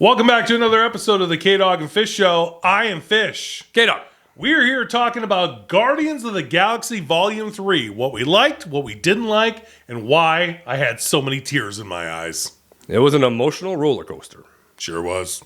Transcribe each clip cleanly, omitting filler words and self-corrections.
Welcome back to another episode of the K-Dog and Fish Show. I am Fish. K-Dog. We're here talking about Guardians of the Galaxy Volume 3. What we liked, what we didn't like, and why I had so many tears in my eyes. It was an emotional roller coaster. Sure was.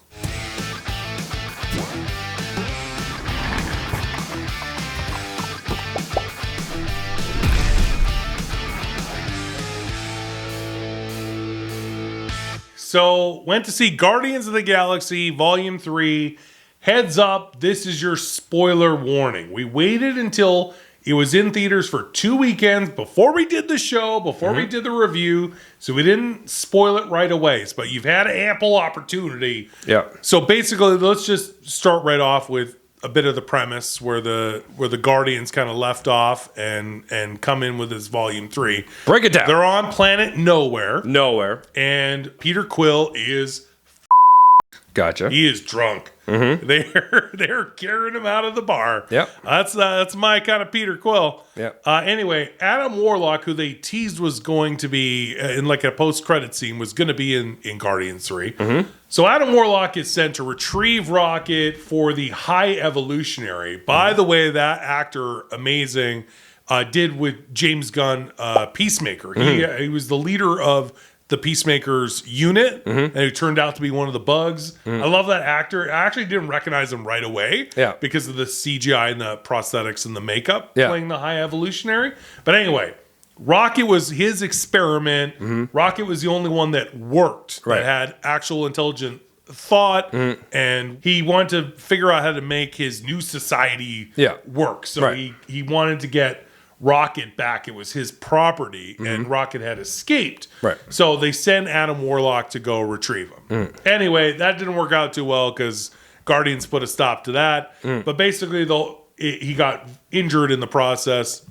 So, went to see Guardians of the Galaxy Volume 3. Heads up, this is your spoiler warning. We waited until it was in theaters for 2 weekends before we did the show, before we did the review, so we didn't spoil it right away. But you've had ample opportunity. Yeah. So basically, let's just start right off with a bit of the premise where the Guardians kind of left off and come in with this Volume 3. Break it down. They're on planet Nowhere. Nowhere. And Peter Quill is Gotcha. he is drunk. Mm-hmm. They're carrying him out of the bar. Yep. That's my kind of Peter Quill. Yep. Anyway, Adam Warlock, who they teased was going to be in like a post-credit scene, was going to be in Guardians 3. Mm-hmm. So Adam Warlock is sent to retrieve Rocket for the High Evolutionary. By the way, that actor, amazing, did with James Gunn Peacemaker. He was the leader of the Peacemaker's unit, and who turned out to be one of the bugs. I love that actor. I actually didn't recognize him right away because of the CGI and the prosthetics and the makeup playing the High Evolutionary. But anyway, Rocket was his experiment. Rocket was the only one that worked, that had actual intelligent thought, and he wanted to figure out how to make his new society work. So he wanted to get Rocket back. It was his property, and Rocket had escaped. Right. So they send Adam Warlock to go retrieve him. Anyway, that didn't work out too well because Guardians put a stop to that. But basically, he got injured in the process,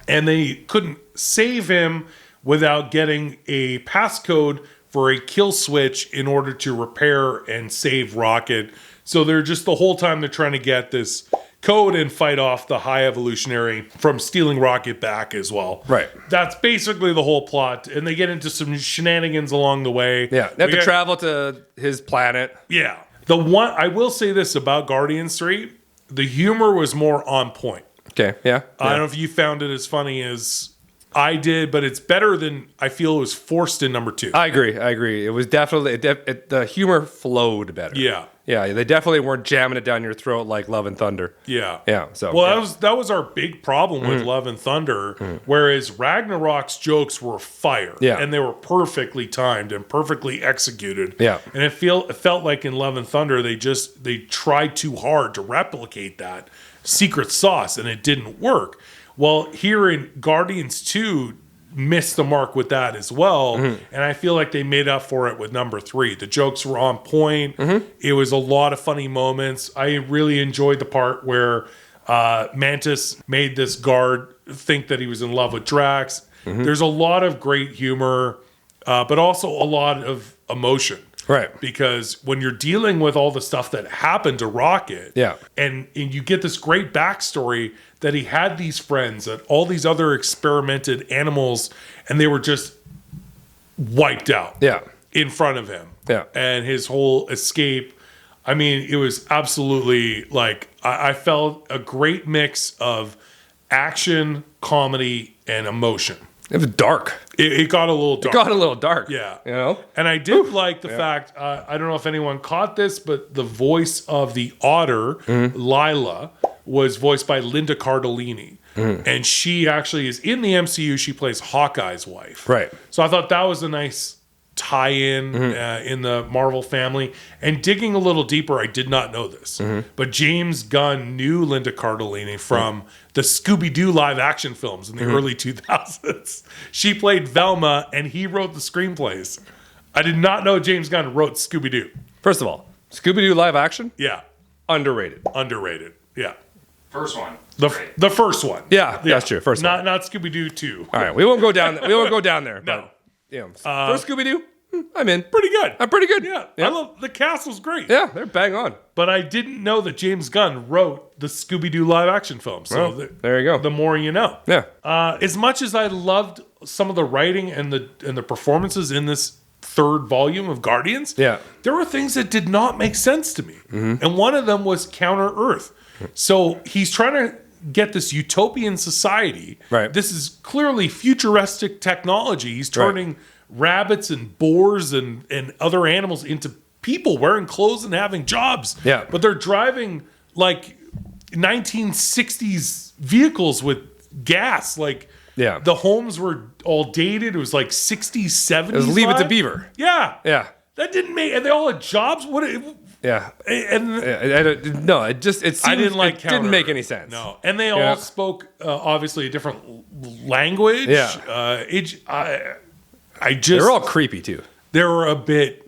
and they couldn't save him without getting a passcode for a kill switch in order to repair and save Rocket. So they're just the whole time they're trying to get this code and fight off the High Evolutionary from stealing Rocket back as well. Right. That's basically the whole plot. And they get into some shenanigans along the way. Yeah. They have to travel to his planet. Yeah. I will say this about Guardians 3. The humor was more on point. Okay. Yeah. I don't know if you found it as funny as I did, but it's better than I feel it was forced in number 2. I agree. It was definitely, the humor flowed better. Yeah. Yeah, they definitely weren't jamming it down your throat like Love and Thunder. Yeah. Yeah. So that was our big problem with Love and Thunder, whereas Ragnarok's jokes were fire. Yeah. And they were perfectly timed and perfectly executed. Yeah. And it felt like in Love and Thunder they tried too hard to replicate that secret sauce and it didn't work. Well, here in Guardians 2 missed the mark with that as well, and I feel like they made up for it with number 3. The jokes were on point. It was a lot of funny moments. I really enjoyed the part where Mantis made this guard think that he was in love with Drax. There's a lot of great humor, but also a lot of emotion. Right. Because when you're dealing with all the stuff that happened to Rocket, and you get this great backstory that he had these friends and all these other experimented animals, and they were just wiped out in front of him. Yeah. And his whole escape, I mean, it was absolutely like, I felt a great mix of action, comedy, and emotion. It was dark. It got a little dark. Yeah. You know? And I did like the fact, I don't know if anyone caught this, but the voice of the otter, Lila, was voiced by Linda Cardellini. And she actually is in the MCU. She plays Hawkeye's wife. Right. So I thought that was a nice tie-in in the Marvel family. And digging a little deeper, I did not know this, but James Gunn knew Linda Cardellini from the Scooby-Doo live action films in the early 2000s. She played Velma, and he wrote the screenplays. I did not know James Gunn wrote Scooby-Doo. First of all, Scooby-Doo live action? Yeah. Underrated. Yeah. First one. The first one. Yeah, that's true. First one. Not Scooby-Doo 2. All right, we won't go down there. No. First Scooby-Doo, I'm in. Pretty good. I'm pretty good. Yeah. I love the castle's great. Yeah, they're bang on. But I didn't know that James Gunn wrote the Scooby-Doo live action film. So there you go. The more you know. Yeah. As much as I loved some of the writing and the performances in this third volume of Guardians, Yeah. there were things that did not make sense to me. And one of them was Counter Earth. So he's trying to get this utopian society. Right. This is clearly futuristic technology. He's turning rabbits and boars and other animals into people wearing clothes and having jobs. Yeah. But they're driving like 1960s vehicles with gas. Like, Yeah. the homes were all dated. It was like 60s, 70s. It was Leave It to vibe. Beaver. Yeah. Yeah. That didn't make, and they all had jobs. What? Yeah. And No, it seemed, I didn't like. it didn't make any sense. No, and they Yeah. all spoke obviously a different language. Yeah. I just They're all creepy too. they were a bit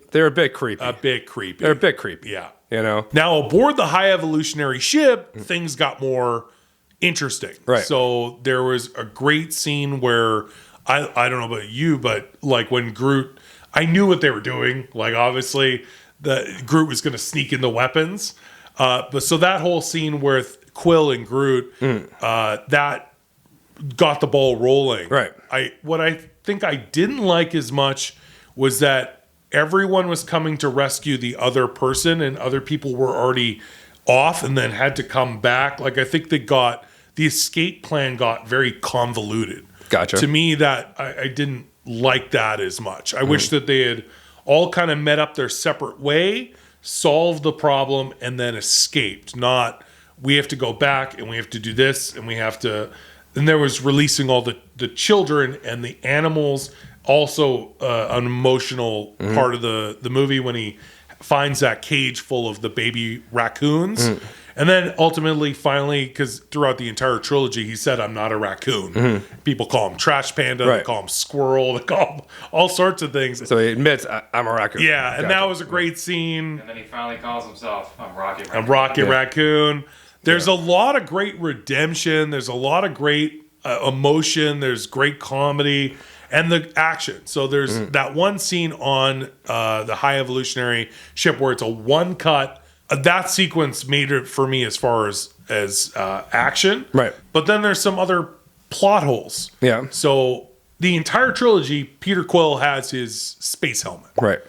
creepy. creepy. They're a bit creepy. Yeah. You know? Now aboard the high evolutionary ship, things got more interesting. Right. So there was a great scene where I don't know about you, but like when Groot, I knew what they were doing. Like obviously, the Groot was going to sneak in the weapons. But so that whole scene with Quill and Groot, that got the ball rolling. Right. What I think I didn't like as much was that everyone was coming to rescue the other person, and other people were already off and then had to come back. Like I think the escape plan got very convoluted. Gotcha. To me, that I didn't like that as much. I wish that they had all kind of met up their separate way, solved the problem, and then escaped. Not we have to go back and we have to do this and we have to. And there was releasing all the children and the animals. Also, an emotional part of the movie when he finds that cage full of the baby raccoons. And then ultimately, finally, because throughout the entire trilogy, he said, I'm not a raccoon. People call him Trash Panda. They Right. call him Squirrel. They call him all sorts of things. So he admits, I'm a raccoon. Yeah, and Gotcha. that was a great scene. And then he finally calls himself, I'm Rocket I'm Rocket Yeah. Raccoon. There's a lot of great redemption. There's a lot of great emotion. There's great comedy and the action. So there's that one scene on the high evolutionary ship where it's a one cut. That sequence made it for me as far as action. Right. But then there's some other plot holes. Yeah. So the entire trilogy, Peter Quill has his space helmet. Right.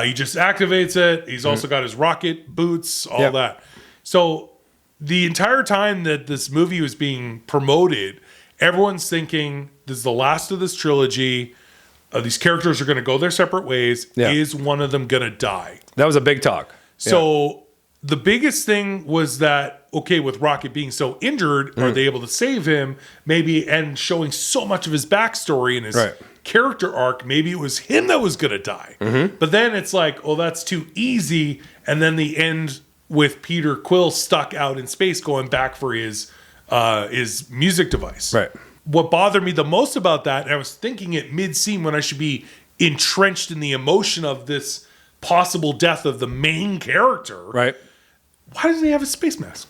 He just activates it. He's also got his rocket boots, all Yep. that. So the entire time that this movie was being promoted, everyone's thinking this is the last of this trilogy. These characters are going to go their separate ways. Yeah. Is one of them going to die? That was a big talk. So the biggest thing was that, okay, with Rocket being so injured, are they able to save him? Maybe, and showing so much of his backstory and his Right. character arc, maybe it was him that was going to die. But then it's like, oh, that's too easy. And then the end with Peter Quill stuck out in space going back for his music device. Right. What bothered me the most about that, and I was thinking it mid-scene when I should be entrenched in the emotion of this possible death of the main character. Right. Why doesn't he have his space mask?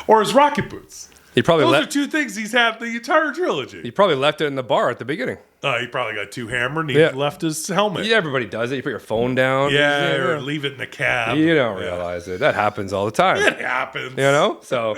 Or his rocket boots? He probably Those are left. two things he's had the entire trilogy. He probably left it in the bar at the beginning. He probably got too hammered and he Yeah. left his helmet. Yeah, everybody does it. You put your phone down. Yeah, or leave it in the cab. You don't Yeah. realize it. That happens all the time. It happens. You know? So,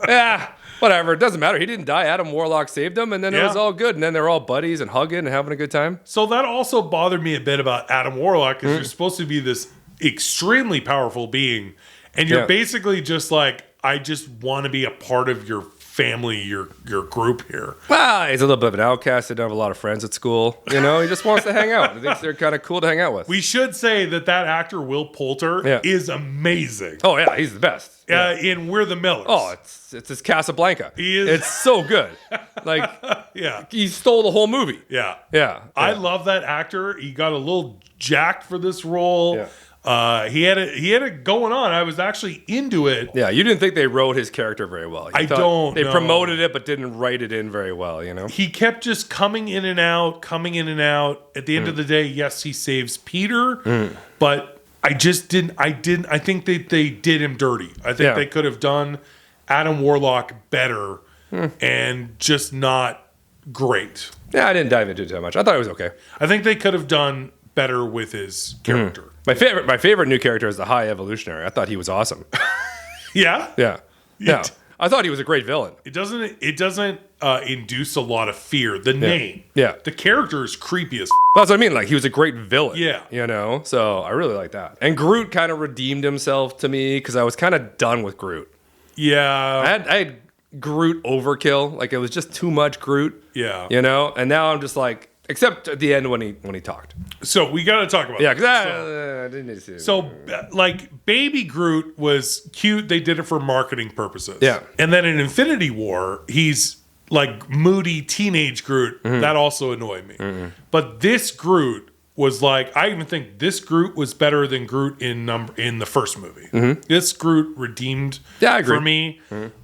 yeah, whatever. It doesn't matter. He didn't die. Adam Warlock saved him, and then it Yeah. was all good. And then they're all buddies and hugging and having a good time. So that also bothered me a bit about Adam Warlock because you're supposed to be this extremely powerful being. And you're Yeah. basically just like, I just want to be a part of your family, your group here. Well, he's a little bit of an outcast. He doesn't have a lot of friends at school. You know, he just wants to hang out. He thinks they're kind of cool to hang out with. We should say that actor, Will Poulter, Yeah. is amazing. Oh, yeah, he's the best. Yeah. In We're the Millers. Oh, it's his Casablanca. He is- It's so good. Like, yeah. he stole the whole movie. Yeah. Yeah. I love that actor. He got a little jacked for this role. Yeah. He had it going on. I was actually into it. Yeah, you didn't think they wrote his character very well. You I thought don't They know. promoted it, but didn't write it in very well, you know? He kept just coming in and out. At the end of the day, yes, he saves Peter, but I think they did him dirty. I think Yeah. they could have done Adam Warlock better and just not great. Yeah, I didn't dive into it too much. I thought it was okay. I think they could have done better with his character. My favorite new character is the High Evolutionary. I thought he was awesome. Yeah? Yeah. Yeah. I thought he was a great villain. It doesn't induce a lot of fear. The name. Yeah. The character is creepy as That's what I mean. Like, he was a great villain. Yeah. You know? So I really like that. And Groot kind of redeemed himself to me because I was kind of done with Groot. Yeah. I had Groot overkill. Like, it was just too much Groot. Yeah. You know? And now I'm just like, except at the end when he talked. So we got to talk about Yeah, that. because I didn't need to see it. So, like, Baby Groot was cute. They did it for marketing purposes. Yeah. And then in Infinity War, he's like moody teenage Groot. That also annoyed me. But this Groot was like, I even think this Groot was better than Groot in the first movie. This Groot redeemed I agree. for me.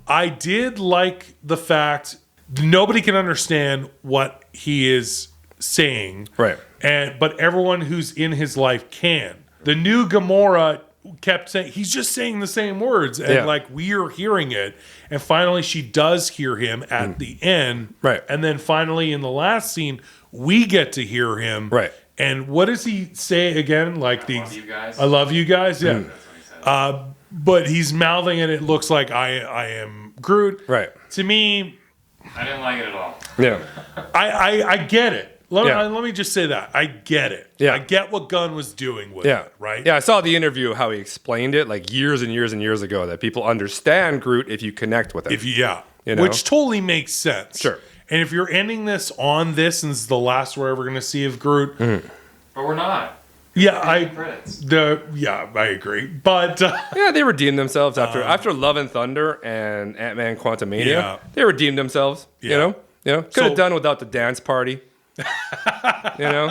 I did like the fact nobody can understand what he is saying. Right. But everyone who's in his life can. The new Gamora kept saying, he's just saying the same words. And like, we are hearing it. And finally, she does hear him at the end. Right. And then finally, in the last scene, we get to hear him. Right. And what does he say again? Like, I love you guys. I love you guys. Yeah. That's what he said. But he's mouthing and it looks like I am Groot. Right. To me, I didn't like it at all. Yeah. I get it. Yeah. Let me just say that. I get it. Yeah. I get what Gunn was doing with Yeah. it, right? Yeah, I saw the interview how he explained it like years and years and years ago that people understand Groot if you connect with him. You know? Which totally makes sense. Sure. And if you're ending this on this and this is the last we're ever going to see of Groot, But we're not. credits. I agree. But Yeah, they redeemed themselves after Love and Thunder and Ant-Man Quantumania. Yeah. They redeemed themselves. Yeah. You know, could have done without the dance party. You know,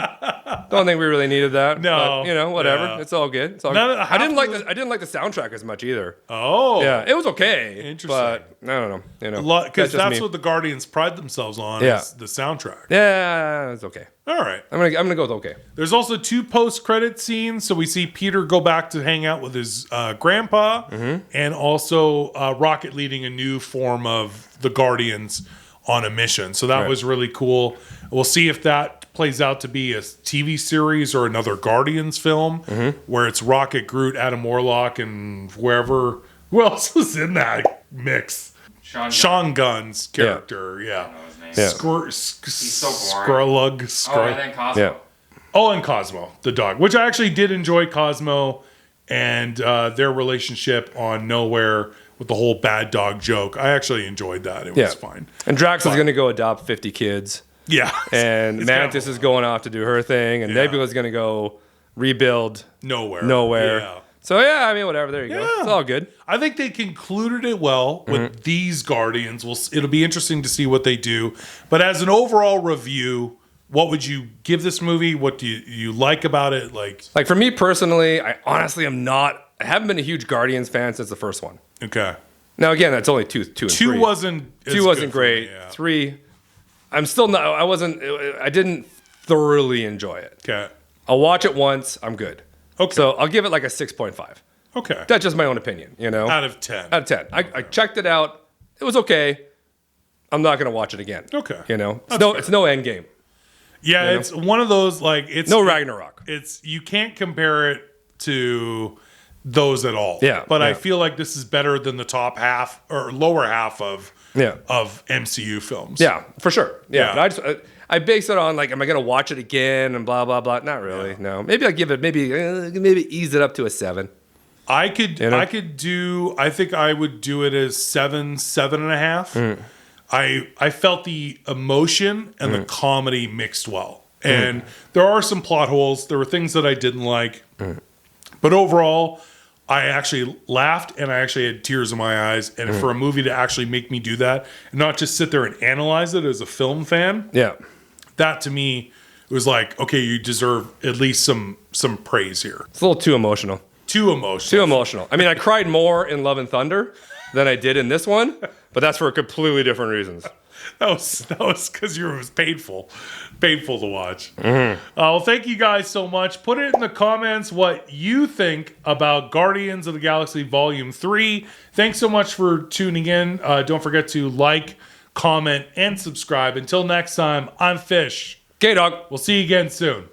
don't think we really needed that. No. but, you know, whatever. Yeah. It's all good. It's all None good. of- I didn't like half the I didn't like the soundtrack as much either. oh, Yeah, it was okay. Interesting. But I don't know. You know, because just that's me. what the Guardians pride themselves on Yeah. is the soundtrack. Yeah, it's okay. All right. I'm gonna go with okay. There's also 2 post-credit scenes. So we see Peter go back to hang out with his grandpa, and also Rocket leading a new form of the Guardians on a mission. So that was really cool. We'll see if that plays out to be a TV series or another Guardians film where it's Rocket, Groot, Adam Warlock, and whoever. Who else was in that mix? Sean Gunn's character. Yeah. I don't know his name. Yeah. He's so boring. Skrulug. Oh, and then Cosmo. Yeah. Oh, and Cosmo, the dog, which I actually did enjoy Cosmo and their relationship on Nowhere with the whole bad dog joke. I actually enjoyed that. It was fine. And Drax is gonna go adopt 50 kids. Yeah. And It's Mantis kinda- is going off to do her thing, and Nebula's gonna go rebuild Nowhere. Yeah. So yeah, I mean, whatever. There you go. It's all good. I think they concluded it well with these Guardians. It'll be interesting to see what they do. But as an overall review, what would you give this movie? What do you like about it? Like, for me personally, I honestly am not. I haven't been a huge Guardians fan since the first one. okay, Now again, that's only two and two three. wasn't as Two wasn't good for great. me, yeah. 3, I'm still not. I wasn't. I didn't thoroughly enjoy it. Okay, I'll watch it once. I'm good. Okay. So I'll give it like a 6.5. okay. That's just my own opinion. You know. Out of 10. Out of 10. I checked it out. It was okay. I'm not gonna watch it again. Okay. You know. That's fair. It's no end game. Yeah, You know? it's one of those like it's No Ragnarok. It's you can't compare it to those at all. Yeah, but I yeah. feel like this is better than the top half or lower half of MCU films. Yeah, for sure. Yeah, Yeah. but I base it on like, am I gonna watch it again and blah blah blah? Not really. No. Maybe I'll give it maybe ease it up to a 7. I could You know? I think I would do it as 7.5. I felt the emotion and the comedy mixed well. And there are some plot holes. There were things that I didn't like. But overall, I actually laughed and I actually had tears in my eyes. And for a movie to actually make me do that and not just sit there and analyze it as a film fan, Yeah. that to me was like, okay, you deserve at least some praise here. It's a little too emotional. Too emotional. Too emotional. I mean, I cried more in Love and Thunder than I did in this one, but that's for completely different reasons. That was because it was painful to watch. Well, thank you guys so much. Put it in the comments what you think about Guardians of the Galaxy Volume 3. Thanks so much for tuning in. Don't forget to like, comment, and subscribe. Until next time, I'm Fish. K-Dog. We'll see you again soon.